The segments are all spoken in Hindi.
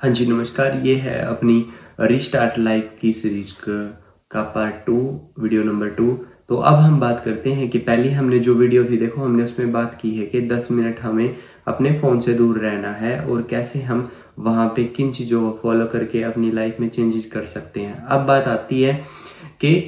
हाँ जी, नमस्कार। ये है अपनी रीस्टार्ट लाइफ की सीरीज़ का पार्ट 2, वीडियो नंबर 2। तो अब हम बात करते हैं कि पहले हमने जो वीडियो थी देखो हमने उसमें बात की है कि 10 मिनट हमें अपने फ़ोन से दूर रहना है और कैसे हम वहाँ पे किन चीज़ों को फ़ॉलो करके अपनी लाइफ में चेंजेस कर सकते हैं। अब बात आती है कि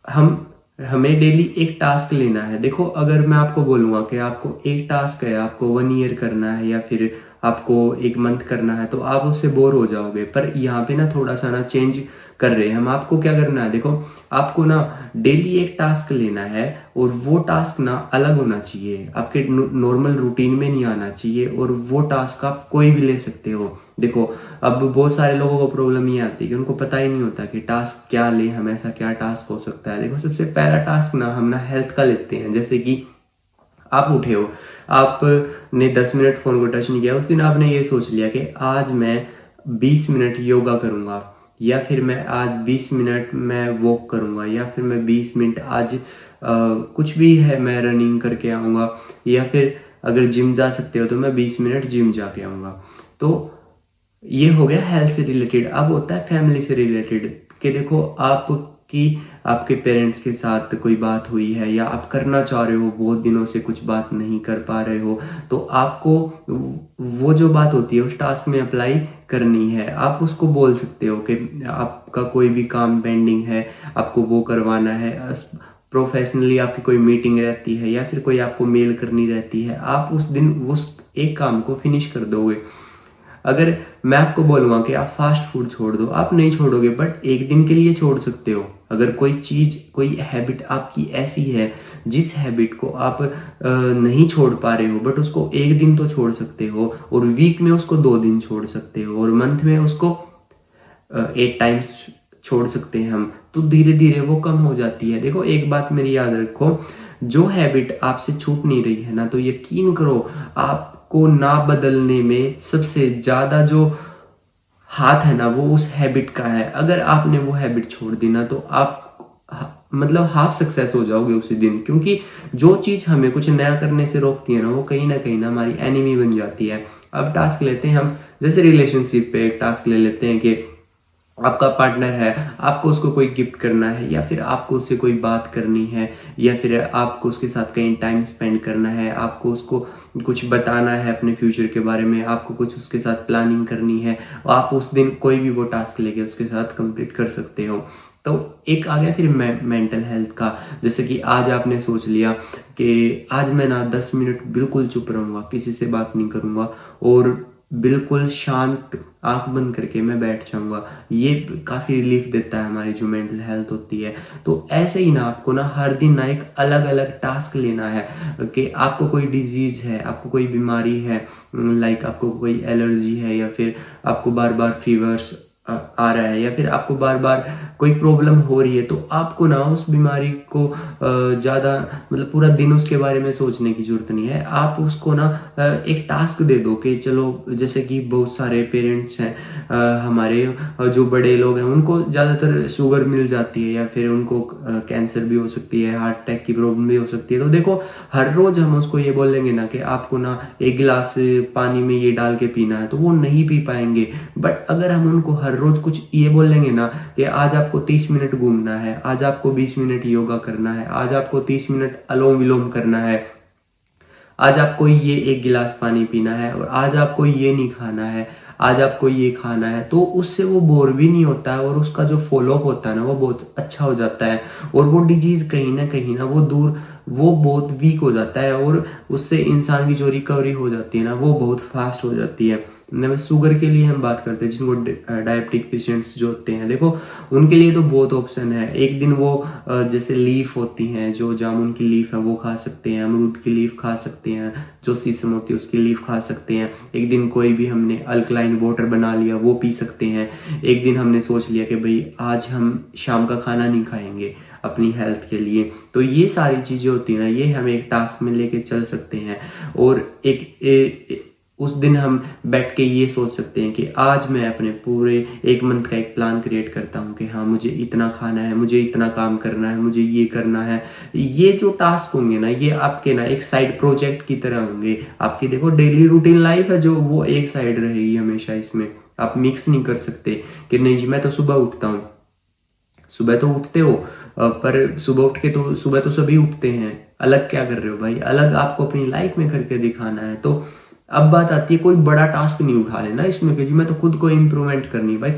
हम हमें डेली एक टास्क लेना है। देखो अगर मैं आपको बोलूँगा कि आपको एक टास्क है, आपको 1 ईयर करना है या फिर आपको 1 मंथ करना है, तो आप उससे बोर हो जाओगे। पर यहाँ पे ना थोड़ा-सा ना चेंज कर रहे हैं हम। आपको क्या करना है देखो, आपको ना डेली एक टास्क लेना है और वो टास्क ना अलग होना चाहिए। आपके नॉर्मल रूटीन में नहीं आना चाहिए और वो टास्क आप कोई भी ले सकते हो। देखो अब बहुत सारे लोगों को प्रॉब्लम ये आती है कि उनको पता ही नहीं होता कि टास्क क्या लें, हम ऐसा क्या टास्क हो सकता है। देखो सबसे पहला टास्क ना हम ना हेल्थ का लेते हैं। जैसे कि आप उठे हो, आपने 10 मिनट फ़ोन को टच नहीं किया, उस दिन आपने ये सोच लिया कि आज मैं 20 मिनट योगा करूँगा या फिर मैं आज 20 मिनट मैं वॉक करूँगा या फिर मैं 20 मिनट आज कुछ भी है मैं रनिंग करके आऊँगा या फिर अगर जिम जा सकते हो तो मैं 20 मिनट जिम जाके आऊँगा। तो ये हो गया हेल्थ से रिलेटेड। अब होता है फैमिली से रिलेटेड कि देखो आपकी आपके पेरेंट्स के साथ कोई बात हुई है या आप करना चाह रहे हो, बहुत दिनों से कुछ बात नहीं कर पा रहे हो, तो आपको वो जो बात होती है उस टास्क में अप्लाई करनी है। आप उसको बोल सकते हो कि आपका कोई भी काम पेंडिंग है, आपको वो करवाना है। प्रोफेशनली आपकी कोई मीटिंग रहती है या फिर कोई आपको मेल करनी रहती है, आप उस दिन उस एक काम को फिनिश कर दोगे। अगर मैं आपको बोलूँगा कि आप फ़ास्ट फूड छोड़ दो, आप नहीं छोड़ोगे बट एक दिन के लिए छोड़ सकते हो। अगर कोई चीज़, कोई हैबिट आपकी ऐसी है, जिस हैबिट को आप नहीं छोड़ पा रहे हो बट उसको 1 दिन तो छोड़ सकते हो और वीक में उसको 2 दिन छोड़ सकते हो और मंथ में उसको 8 टाइम्स छोड़ सकते हैं हम, तो धीरे-धीरे वो कम हो जाती है। देखो एक बात मेरी याद रखो, जो हैबिट आपसे छूट नहीं रही है ना, तो यकीन करो आपको ना बदलने में सबसे ज़्यादा जो हाथ है ना, वो उस हैबिट का है। अगर आपने वो हैबिट छोड़ दी ना, तो आप ह मतलब हाफ़ सक्सेस हो जाओगे उसी दिन, क्योंकि जो चीज़ हमें कुछ नया करने से रोकती है ना, वो कहीं न कहीं ना हमारी एनिमी बन जाती है। अब टास्क लेते हैं हम, जैसे रिलेशनशिप पे एक टास्क ले लेते हैं कि आपका पार्टनर है, आपको उसको कोई गिफ्ट करना है या फिर आपको उससे कोई बात करनी है या फिर आपको उसके साथ कहीं टाइम स्पेंड करना है, आपको उसको कुछ बताना है अपने फ्यूचर के बारे में, आपको कुछ उसके साथ प्लानिंग करनी है। आप उस दिन कोई भी वो टास्क लेके उसके साथ कंप्लीट कर सकते हो। तो एक आ गया फिर मेंटल हेल्थ का, जैसे कि आज आपने सोच लिया कि आज मैं ना 10 मिनट बिल्कुल चुप रहूँगा, किसी से बात नहीं करूँगा और बिल्कुल शांत आँख बंद करके मैं बैठ जाऊँगा। ये काफ़ी रिलीफ़ देता है हमारी जो मेंटल हेल्थ होती है। तो ऐसे ही ना आपको ना हर दिन ना एक अलग-अलग टास्क लेना है कि आपको कोई डिज़ीज़ है, आपको कोई बीमारी है, लाइक आपको कोई एलर्जी है या फिर आपको बार-बार फ़ीवर्स आ रहा है या फिर आपको बार-बार कोई प्रॉब्लम हो रही है, तो आपको ना उस बीमारी को ज़्यादा मतलब पूरा दिन उसके बारे में सोचने की ज़रूरत नहीं है। आप उसको ना एक टास्क दे दो कि चलो, जैसे कि बहुत सारे पेरेंट्स हैं हमारे, जो बड़े लोग हैं उनको ज़्यादातर शुगर मिल जाती है या फिर उनको कैंसर भी हो सकती है, हार्ट अटैक की प्रॉब्लम भी हो सकती है। तो देखो हर रोज़ हम उसको ये बोलेंगे ना कि आपको ना 1 गिलास पानी में ये डाल के पीना है, तो वो नहीं पी पाएँगे। बट अगर हम उनको हर रोज़ कुछ ये बोलेंगे ना कि आज आपको 30 मिनट घूमना है, आज आपको 20 मिनट योगा करना है, आज आपको 30 मिनट अलोम-विलोम करना है, आज आपको ये 1 गिलास पानी पीना है और आज आपको ये नहीं खाना है, आज आपको ये खाना है, तो उससे वो बोर भी नहीं होता है और उसका जो फ़ॉलो-अप होता है ना, वो बहुत अच्छा हो जाता है और वो डिज़ीज़ कहीं न कहीं ना वो बहुत वीक हो जाता है और उससे इंसान की जो रिकवरी हो जाती है ना, वो बहुत फ़ास्ट हो जाती है। ना शुगर के लिए हम बात करते हैं, जिनको डायबिटिक पेशेंट्स जो होते हैं, देखो उनके लिए तो बहुत ऑप्शन है। एक दिन वो जैसे लीफ होती हैं, जो जामुन की लीफ है वो खा सकते हैं, अमरूद की लीफ खा सकते हैं, जो शीशम होती है उसकी लीफ खा सकते हैं। एक दिन कोई भी हमने अल्कलाइन वाटर बना लिया, वो पी सकते हैं। एक दिन हमने सोच लिया कि भई आज हम शाम का खाना नहीं खाएँगे अपनी हेल्थ के लिए। तो ये सारी चीज़ें होती हैं ना, ये हम एक टास्क में लेके चल सकते हैं और उस दिन हम बैठ के ये सोच सकते हैं कि आज मैं अपने पूरे 1 मंथ का एक प्लान क्रिएट करता हूँ कि हाँ, मुझे इतना खाना है, मुझे इतना काम करना है, मुझे ये करना है। ये जो टास्क होंगे ना, ये आपके ना एक साइड प्रोजेक्ट की तरह होंगे। आपकी देखो डेली रूटीन लाइफ है जो वो एक साइड रहेगी हमेशा इसमें। आप मिक्स नहीं कर सकते कि नहीं जी मैं तो सुबह उठता हूँ। सुबह तो उठते हो पर सुबह उठ के तो सुबह तो सभी उठते हैं, अलग क्या कर रहे हो भाई? अलग आपको अपनी लाइफ में करके दिखाना है। तो अब बात आती है, कोई बड़ा टास्क नहीं उठा लेना इसमें कि जी मैं तो खुद को इम्प्रूवमेंट करनी है। भाई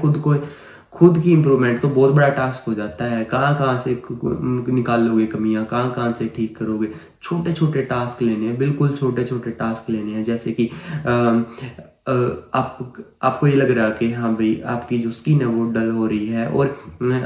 खुद की इम्प्रूवमेंट तो बहुत बड़ा टास्क हो जाता है। कहाँ से निकाल लोगे कमियां, कहाँ से ठीक करोगे? छोटे छोटे टास्क लेने हैं, बिल्कुल छोटे छोटे टास्क लेने हैं। जैसे कि आपको ये लग रहा है कि हाँ भाई आपकी जो स्किन है वो डल हो रही है और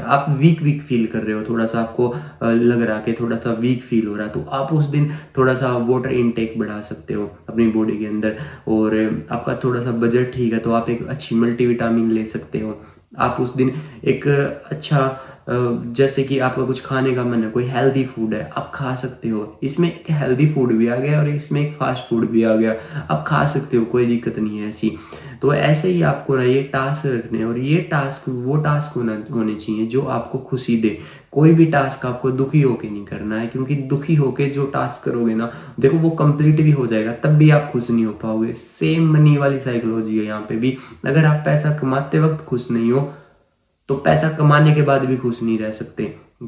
आप वीक वीक फील कर रहे हो, थोड़ा सा आपको लग रहा है कि थोड़ा सा वीक फील हो रहा है, तो आप उस दिन थोड़ा सा वाटर इनटेक बढ़ा सकते हो अपनी बॉडी के अंदर। और आपका थोड़ा सा बजट ठीक है तो आप एक अच्छी मल्टीविटामिन ले सकते हो। आप उस दिन एक अच्छा जैसे कि आपका कुछ खाने का मन है, कोई हेल्दी फूड है आप खा सकते हो। इसमें एक हेल्दी फूड भी आ गया और इसमें एक फास्ट फूड भी आ गया, आप खा सकते हो, कोई दिक्कत नहीं है ऐसी। तो ऐसे ही आपको ना ये टास्क रखने हैं और ये टास्क वो टास्क होने चाहिए जो आपको खुशी दे। कोई भी टास्क आपको दुखी होके नहीं करना है, क्योंकि दुखी होके जो टास्क करोगे ना, देखो वो कंप्लीट भी हो जाएगा तब भी आप खुश नहीं हो पाओगे। सेम मनी वाली साइकोलॉजी है यहाँ पे भी। अगर आप पैसा कमाते वक्त खुश नहीं हो तो पैसा कमाने के बाद भी खुश नहीं रह सकते।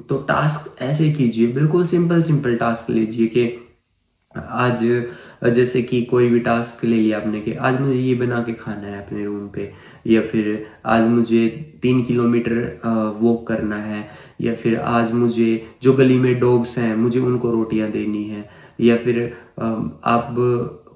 तो टास्क ऐसे कीजिए, बिल्कुल सिंपल सिंपल टास्क लीजिए कि आज जैसे कि कोई भी टास्क ले लिया आपने कि आज मुझे ये बना के खाना है अपने रूम पे, या फिर आज मुझे 3 किलोमीटर वॉक करना है, या फिर आज मुझे जो गली में डॉग्स हैं मुझे उनको रोटियां देनी है, या फिर आप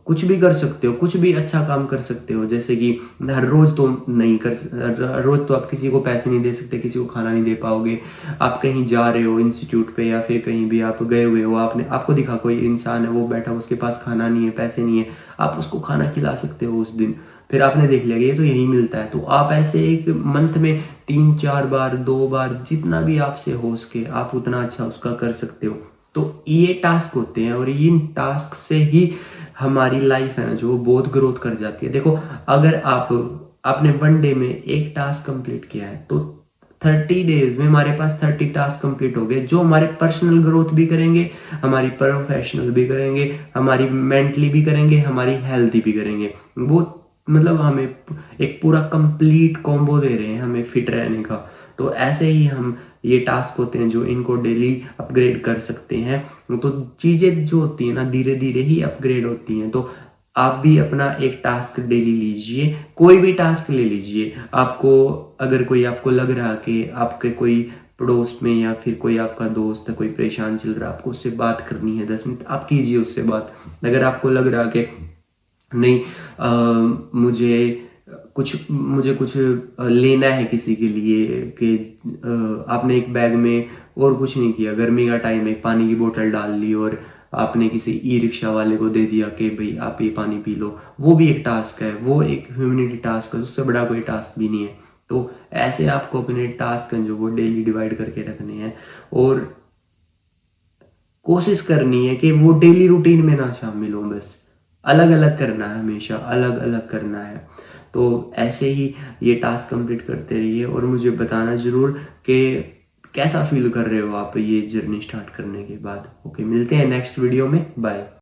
कुछ भी कर सकते हो, कुछ भी अच्छा काम कर सकते हो। जैसे कि हर रोज तो नहीं कर हर रोज तो आप किसी को पैसे नहीं दे सकते, किसी को खाना नहीं दे पाओगे। आप कहीं जा रहे हो इंस्टीट्यूट पे या फिर कहीं भी आप गए हुए हो, आपको दिखा कोई इंसान है वो बैठा, उसके पास खाना नहीं है, पैसे नहीं है, आप उसको खाना खिला सकते हो उस दिन। फिर आपने देख लिया कि ये तो यही मिलता है, तो आप ऐसे एक मंथ में 3-4 बार 2 बार जितना भी आपसे हो सके आप उतना अच्छा उसका कर सकते हो। तो ये टास्क होते हैं और इन टास्क से ही हमारी लाइफ है ना जो बहुत ग्रोथ कर जाती है। देखो अगर आपने 1 डे में एक टास्क कंप्लीट किया है तो 30 डेज में हमारे पास 30 टास्क कंप्लीट हो गए, जो हमारे पर्सनल ग्रोथ भी करेंगे, हमारी प्रोफेशनल भी करेंगे, हमारी मेंटली भी करेंगे, हमारी हेल्थी भी करेंगे। वो मतलब हमें एक पूरा कंप्लीट कॉम्बो दे रहे हैं हमें फिट रहने का। तो ऐसे ही हम ये टास्क होते हैं जो इनको डेली अपग्रेड कर सकते हैं। तो चीज़ें जो होती हैं ना धीरे धीरे ही अपग्रेड होती हैं। तो आप भी अपना एक टास्क डेली लीजिए, कोई भी टास्क ले लीजिए। अगर कोई आपको लग रहा है कि आपके कोई पड़ोस में या फिर कोई आपका दोस्त है, कोई परेशान चल रहा है, आपको उससे बात करनी है 10 मिनट, आप कीजिए उससे बात। अगर आपको लग रहा है कि नहीं मुझे कुछ लेना है किसी के लिए, कि आपने एक बैग में और कुछ नहीं किया, गर्मी का टाइम है, पानी की बोतल डाल ली और आपने किसी ई रिक्शा वाले को दे दिया कि भाई आप ये पानी पी लो, वो भी एक टास्क है, वो एक ह्यूमैनिटी टास्क है, उससे बड़ा कोई टास्क भी नहीं है। तो ऐसे आपको अपने टास्क हैं जो वो डेली डिवाइड करके रखने हैं और कोशिश करनी है कि वो डेली रूटीन में ना शामिल हो, बस अलग अलग करना है, हमेशा अलग अलग करना है। तो ऐसे ही ये टास्क कंप्लीट करते रहिए और मुझे बताना ज़रूर कि कैसा फील कर रहे हो आप ये जर्नी स्टार्ट करने के बाद। ओके, मिलते हैं नेक्स्ट वीडियो में, बाय।